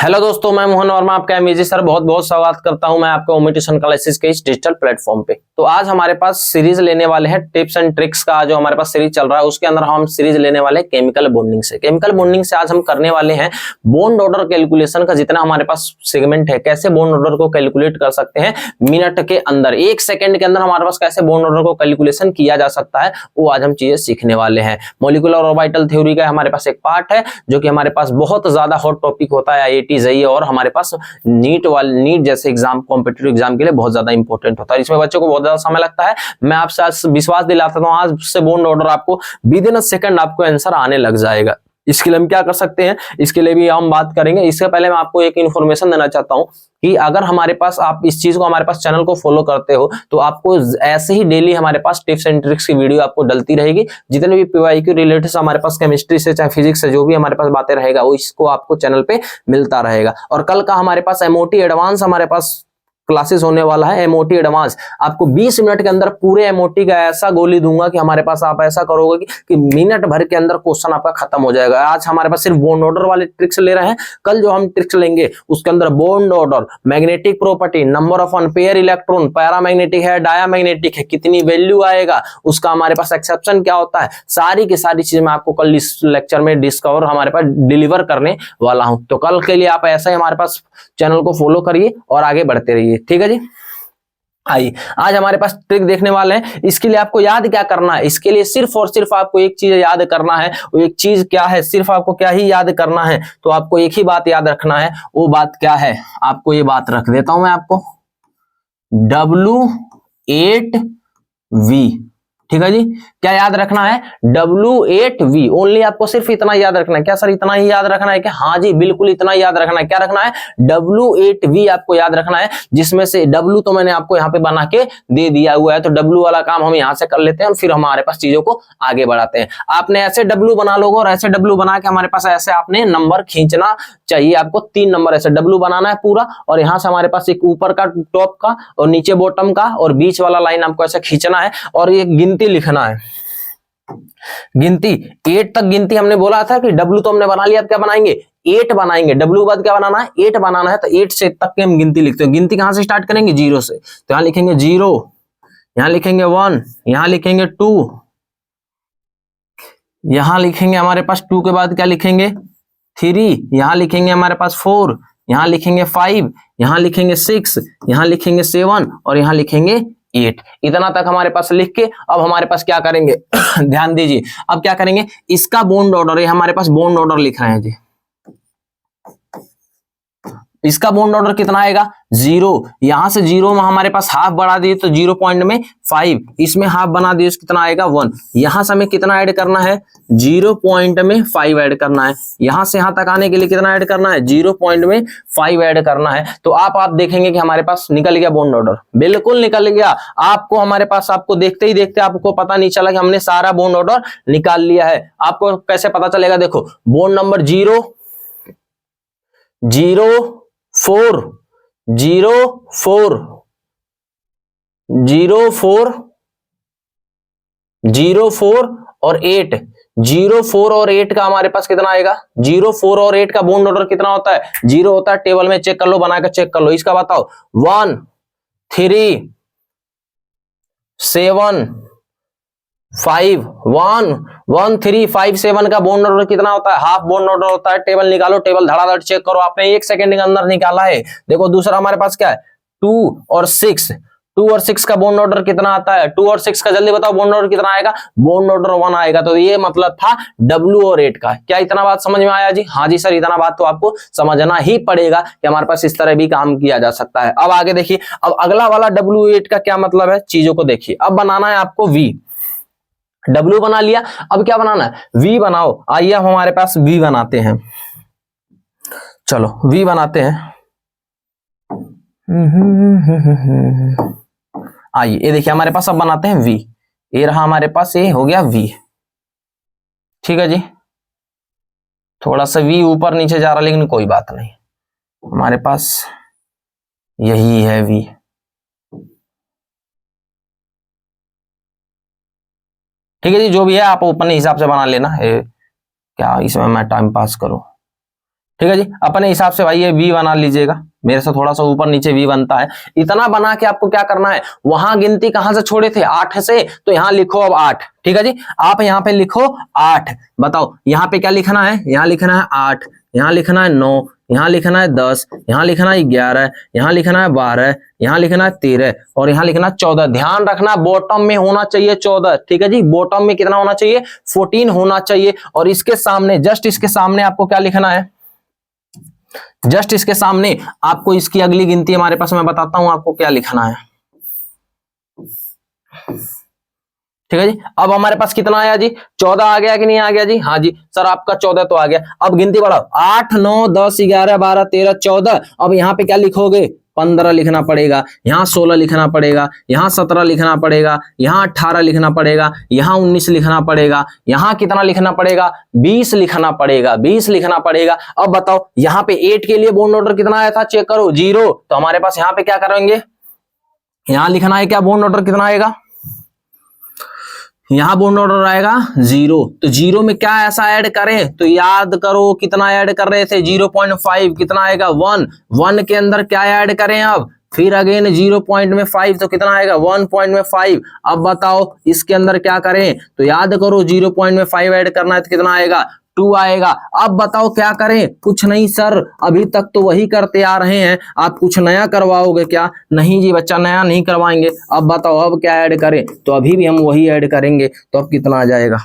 Hello दोस्तों, मैं मोहन वर्मा आपका एमईजी सर बहुत बहुत स्वागत करता हूं मैं आपके ओमी ट्यूशन क्लासेस के इस डिजिटल प्लेटफॉर्म पे। तो आज हमारे पास सीरीज लेने वाले हैं टिप्स एंड ट्रिक्स का। जो हमारे पास सीरीज चल रहा है उसके अंदर हम सीरीज लेने वाले हैं केमिकल बॉन्डिंग से। केमिकल बॉन्डिंग से आज हम करने वाले हैं बॉन्ड ऑर्डर कैलकुलेशन का। जितना हमारे पास सेगमेंट है, कैसे बॉन्ड ऑर्डर को कैलकुलेट कर सकते हैं मिनट के अंदर, 1 सेकंड के अंदर हमारे पास कैसे बॉन्ड ऑर्डर को कैलकुलेशन किया जा सकता है, वो आज हम चीजें सीखने वाले हैं। मॉलिक्यूलर ऑर्बिटल थ्योरी का हमारे पास एक पार्ट है जो कि हमारे पास बहुत ज्यादा हॉट टॉपिक होता है आईआईटी जेईई और हमारे पास नीट जैसे एग्जाम, कॉम्पिटिटिव एग्जाम के लिए बहुत ज्यादा इंपॉर्टेंट होता है। इसमें बच्चों को बहुत ज्यादा समय लगता है। मैं आपसे आज विश्वास दिलाता हूं, आज से बॉन्ड ऑर्डर आपको विद इन अ सेकंड आपको आंसर आने लग जाएगा। इसके लिए हम क्या कर सकते हैं, इसके लिए भी हम बात करेंगे। इससे पहले मैं आपको एक इन्फॉर्मेशन देना चाहता हूं कि अगर हमारे पास आप इस चीज को, हमारे पास चैनल को फॉलो करते हो तो आपको ऐसे ही डेली हमारे पास टिप्स एंड ट्रिक्स की वीडियो आपको डलती रहेगी। जितने भी पीवाईक्यू रिलेटेड हमारे पास केमिस्ट्री से चाहे फिजिक्स से जो भी हमारे पास बातें रहेगा वो इसको आपको चैनल पे मिलता रहेगा। और कल का हमारे पास एमओटी एडवांस हमारे पास क्लासेस होने वाला है। एमओटी एडवांस आपको 20 मिनट के अंदर पूरे एमओटी का ऐसा गोली दूंगा कि हमारे पास आप ऐसा करोगे कि मिनट भर के अंदर क्वेश्चन आपका खत्म हो जाएगा। आज हमारे पास सिर्फ बॉन्ड ऑर्डर वाले ट्रिक्स ले रहे हैं। कल जो हम ट्रिक्स लेंगे उसके अंदर bond order, magnetic property, number of unpaired electron, paramagnetic है, डायामैग्नेटिक है, कितनी वैल्यू आएगा, उसका हमारे पास एक्सेप्शन क्या होता है, सारी की सारी चीज मैं आपको कल इस लेक्चर में डिस्कवर हमारे पास डिलीवर करने वाला हूं। तो कल के लिए आप ऐसा ही हमारे पास चैनल को फॉलो करिए और आगे बढ़ते रहिए। ठीक है जी। आइए आज हमारे पास ट्रिक देखने वाले हैं। इसके लिए आपको याद क्या करना है, इसके लिए सिर्फ और सिर्फ आपको एक चीज याद करना है। वो एक चीज क्या है, सिर्फ आपको क्या ही याद करना है, तो आपको एक ही बात याद रखना है। वो बात क्या है, आपको ये बात रख देता हूं मैं आपको, W8V। ठीक है जी। क्या याद रखना है, W8V। ओनली आपको सिर्फ इतना याद रखना है। क्या सर इतना ही याद रखना है क्या? हाँ जी बिल्कुल इतना ही याद रखना है। क्या रखना है, W8V आपको याद रखना है। जिसमें से W तो मैंने आपको यहाँ पे बना के दे दिया हुआ है, तो W वाला काम हम यहाँ से कर लेते हैं और फिर हमारे पास चीजों को आगे बढ़ाते हैं। आपने ऐसे W बना लोगे और ऐसे W बना के हमारे पास ऐसे आपने नंबर खींचना चाहिए। आपको 3 नंबर ऐसे W बनाना है पूरा, और यहाँ से हमारे पास एक ऊपर का, टॉप का, और नीचे बॉटम का, और बीच वाला लाइन आपको ऐसे खींचना है। और ये गिनती लिखना है, गिनती 8 तक गिनती हमने बोला था कि W तो हमने बना लिया। अब क्या बनाएंगे, 8 बनाएंगे। W बाद क्या बनाना है, 8 बनाना है। तो 8 से तक की हम गिनती लिखते हैं। गिनती कहां से स्टार्ट करेंगे, 0 से। तो यहां लिखेंगे 0, यहां लिखेंगे 1, यहां लिखेंगे 2, यहां लिखेंगे हमारे पास 2 के बाद क्या लिखेंगे 3, यहां लिखेंगे हमारे पास 4, यहां लिखेंगे 5, यहां लिखेंगे 6, यहां लिखेंगे 7 और यहां लिखेंगे 8। इतना तक हमारे पास लिख के अब हमारे पास क्या करेंगे ध्यान दीजिए। अब क्या करेंगे, इसका बॉन्ड ऑर्डर, ये हमारे पास बॉन्ड ऑर्डर लिख रहे हैं जी। इसका बॉन्ड ऑर्डर कितना आएगा, 0। यहां से 0 में हमारे पास हाफ बढ़ा दिए तो 0 पॉइंट में 5, इसमें हाफ बना दिए तो कितना आएगा 1। यहां से हमें कितना ऐड करना है, 0 पॉइंट में 5 ऐड करना है। यहां से यहां तक आने के लिए कितना ऐड करना है, 0 पॉइंट में 5 ऐड करना है। तो आप देखेंगे कि हमारे पास निकल गया बॉन्ड ऑर्डर, बिल्कुल निकल गया। आपको हमारे पास, आपको देखते ही देखते आपको पता नहीं चला कि हमने सारा बॉन्ड ऑर्डर निकाल लिया है। आपको कैसे पता चलेगा, देखो बॉन्ड नंबर 0 0 4 0 4 0 4 0 4 और 8, 0 4 और 8 का हमारे पास कितना आएगा, 0 4 और 8 का बॉन्ड ऑर्डर कितना होता है, 0 होता है। टेबल में चेक कर लो, बनाकर चेक कर लो। इसका बताओ, 1 3 7 5 1 1 3 5 7 का बॉन्ड ऑर्डर कितना होता है, हाफ बॉन्ड ऑर्डर होता है। टेबल निकालो, टेबल धड़ाधड़ चेक करो। आपने 1 सेकंड के अंदर निकाला है। देखो दूसरा हमारे पास क्या है, 2 और 6, 2 और 6 का बॉन्ड ऑर्डर कितना आता है, 2 और 6 का जल्दी बताओ बॉन्ड ऑर्डर कितना आएगा, बॉन्ड ऑर्डर 1 आएगा। तो ये मतलब था W और 8 का। क्या इतना बात समझ में आया जी? हाँ जी सर, इतना बात तो आपको समझना ही पड़ेगा कि हमारे पास इस तरह भी काम किया जा सकता है। अब आगे देखिए, अब अगला वाला W8 का क्या मतलब है, चीजों को देखिए। अब बनाना है आपको V। W बना लिया, अब क्या बनाना है, V बनाओ। आइए अब हमारे पास V बनाते हैं। चलो V बनाते हैं। आइए ये देखिए हमारे पास अब बनाते हैं V। ये रहा हमारे पास, ये हो गया V। ठीक है जी। थोड़ा सा V ऊपर नीचे जा रहा लेकिन कोई बात नहीं, हमारे पास यही है V। ठीक है जी, जो भी है आप अपने हिसाब से बना लेना। क्या इसमें मैं टाइम पास करूं, ठीक है जी। अपने हिसाब से भाई ये v बना लीजिएगा, मेरे से थोड़ा सा ऊपर नीचे v बनता है। इतना बना के आपको क्या करना है, वहां गिनती कहां से छोड़े थे, 8 से, तो यहां लिखो अब 8। ठीक है जी, आप यहां पे लिखो 8। बताओ यहां पे क्या लिखना है, यहां लिखना है 8, यहां लिखना है 9, यहां लिखना है 10, यहां लिखना है 11, यहां लिखना है 12, यहां लिखना है 13 और यहां लिखना है 14। ध्यान रखना बॉटम में होना चाहिए 14। ठीक है जी, बॉटम में कितना होना चाहिए, 14 होना चाहिए। और इसके सामने, जस्ट इसके सामने आपको क्या लिखना है, जस्ट इसके सामने आपको इसकी अगली गिनती हमारे पास, मैं बताता हूं आपको क्या लिखना है। ठीक है जी, अब हमारे पास कितना आया जी, 14 आ गया कि नहीं आ गया जी, हाँ जी सर आपका 14 तो आ गया। अब गिनती बढ़ाओ, 8 9 10 11 12 13 14। अब यहाँ पे क्या लिखोगे, 15 लिखना पड़ेगा, यहाँ 16 लिखना पड़ेगा, यहाँ 17 लिखना पड़ेगा, यहाँ 18 लिखना पड़ेगा, यहाँ 19 लिखना पड़ेगा, यहाँ कितना लिखना पड़ेगा, 20 लिखना पड़ेगा, 20 लिखना पड़ेगा। अब बताओ यहाँ पे 8 के लिए बोन्ड ऑर्डर कितना आया था, चेक करो 0। तो हमारे पास यहाँ पे क्या करेंगे, यहाँ लिखना है क्या, बोन्ड ऑर्डर कितना आएगा, यहां बोन्ड ऑर्डर आएगा 0। तो 0 में क्या ऐसा ऐड करें, तो याद करो कितना ऐड कर रहे थे, 0.5, कितना आएगा 1। 1 के अंदर क्या ऐड करें, अब फिर अगेन 0.5, तो कितना आएगा 1.5। अब बताओ इसके अंदर क्या करें, तो याद करो 0.5 ऐड करना है तो कितना आएगा, 2 आएगा। अब बताओ क्या करें, कुछ नहीं सर, अभी तक तो वही करते आ रहे हैं, आप कुछ नया करवाओगे क्या, नहीं जी बच्चा नया नहीं करवाएंगे। अब बताओ अब क्या ऐड करें, तो अभी भी हम वही ऐड करेंगे। तो अब कितना आ जाएगा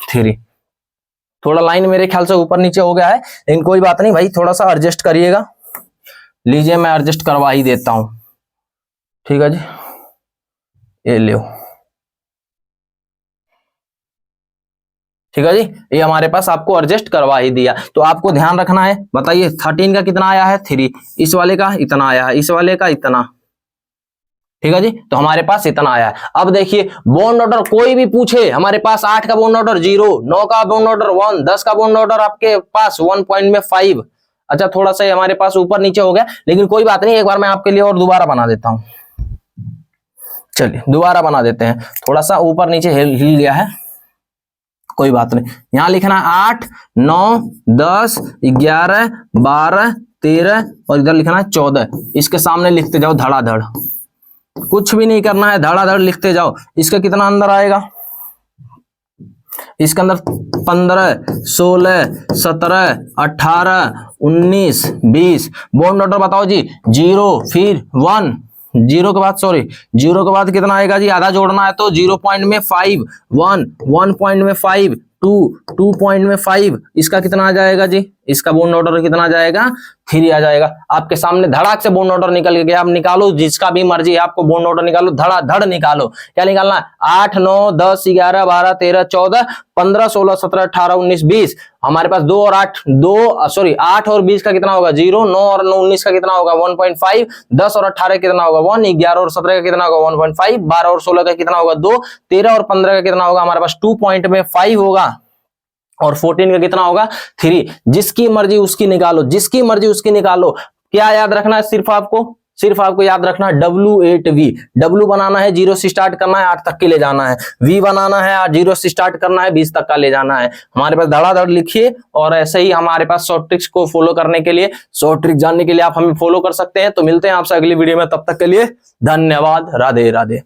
3। थोड़ा लाइन मेरे ख्याल से ऊपर नीचे हो गया है, लेकिन कोई बात नहीं भाई, थोड़ा सा एडजस्ट करिएगा। लीजिए मैं एडजस्ट करवा ही देता हूं। ठीक है जी, ये लो। ठीक है जी, ये हमारे पास आपको एडजस्ट करवा ही दिया। तो आपको ध्यान रखना है, बताइए 13 का कितना आया है 3, इस वाले का इतना आया है, इस वाले का इतना। ठीक है जी, तो हमारे पास इतना आया है। अब देखिए बोन्ड ऑर्डर कोई भी पूछे, हमारे पास 8 का बोन्ड ऑर्डर 0, 9 का बोन्ड ऑर्डर 1, 10 का बोन्ड ऑर्डर आपके पास 1.5। अच्छा थोड़ा सा हमारे पास ऊपर नीचे हो गया, लेकिन कोई बात नहीं, एक बार मैं आपके लिए और दोबारा बना देता हूं। चलिए दोबारा बना देते हैं, थोड़ा सा ऊपर नीचे हिल गया है, कोई बात नहीं। यहां लिखना 8 9 10 11 12 13 और इधर लिखना है 14। इसके सामने लिखते जाओ धड़ाधड़, कुछ भी नहीं करना है, धड़ाधड़ लिखते जाओ। इसका कितना अंदर आएगा, इसके अंदर 15 16 17 18 19 20। बोन्ड ऑर्डर बताओ जी, 0 फिर 1, 0 के बाद सॉरी 0 के बाद कितना आएगा जी, आधा जोड़ना है तो 0.5, 1 1.5, 2.5। इसका कितना आ जाएगा जी, इसका बोन्ड ऑर्डर कितना आ जाएगा, 3 आ जाएगा। आपके सामने धड़ाक से बोन्ड ऑर्डर निकल गया। आप निकालो जिसका भी मर्जी है, आपको बोन्ड ऑर्डर निकालो, धड़ाधड़ निकालो। क्या निकालना है, 8 9 10 11 12 13 14 15 16 17 18 19 20। हमारे पास 2 और 8 8 और 20 का कितना होगा 0, 9 और 19 का कितना होगा 1.5, 10 और 18 का कितना होगा 1, 11 और 17 का कितना होगा 1.5, 12 और 16 का कितना होगा 2, 13 और 15 का कितना होगा हमारे पास 2.5 होगा और 14 का कितना होगा 3। जिसकी मर्जी उसकी निकालो, जिसकी मर्जी उसकी निकालो। क्या याद रखना है, सिर्फ आपको याद रखना है W8V। W बनाना है 0 से स्टार्ट करना है, 8 तक के ले जाना है। V बनाना है 0 से स्टार्ट करना है, 20 तक का ले जाना है। हमारे पास धड़ाधड़ लिखिए। और ऐसे ही हमारे पास शॉर्ट ट्रिक्स को फॉलो करने के लिए, शॉर्ट ट्रिक जानने के लिए आप हमें फॉलो कर सकते हैं। तो मिलते हैं आपसे अगली वीडियो में, तब तक के लिए धन्यवाद, राधे राधे।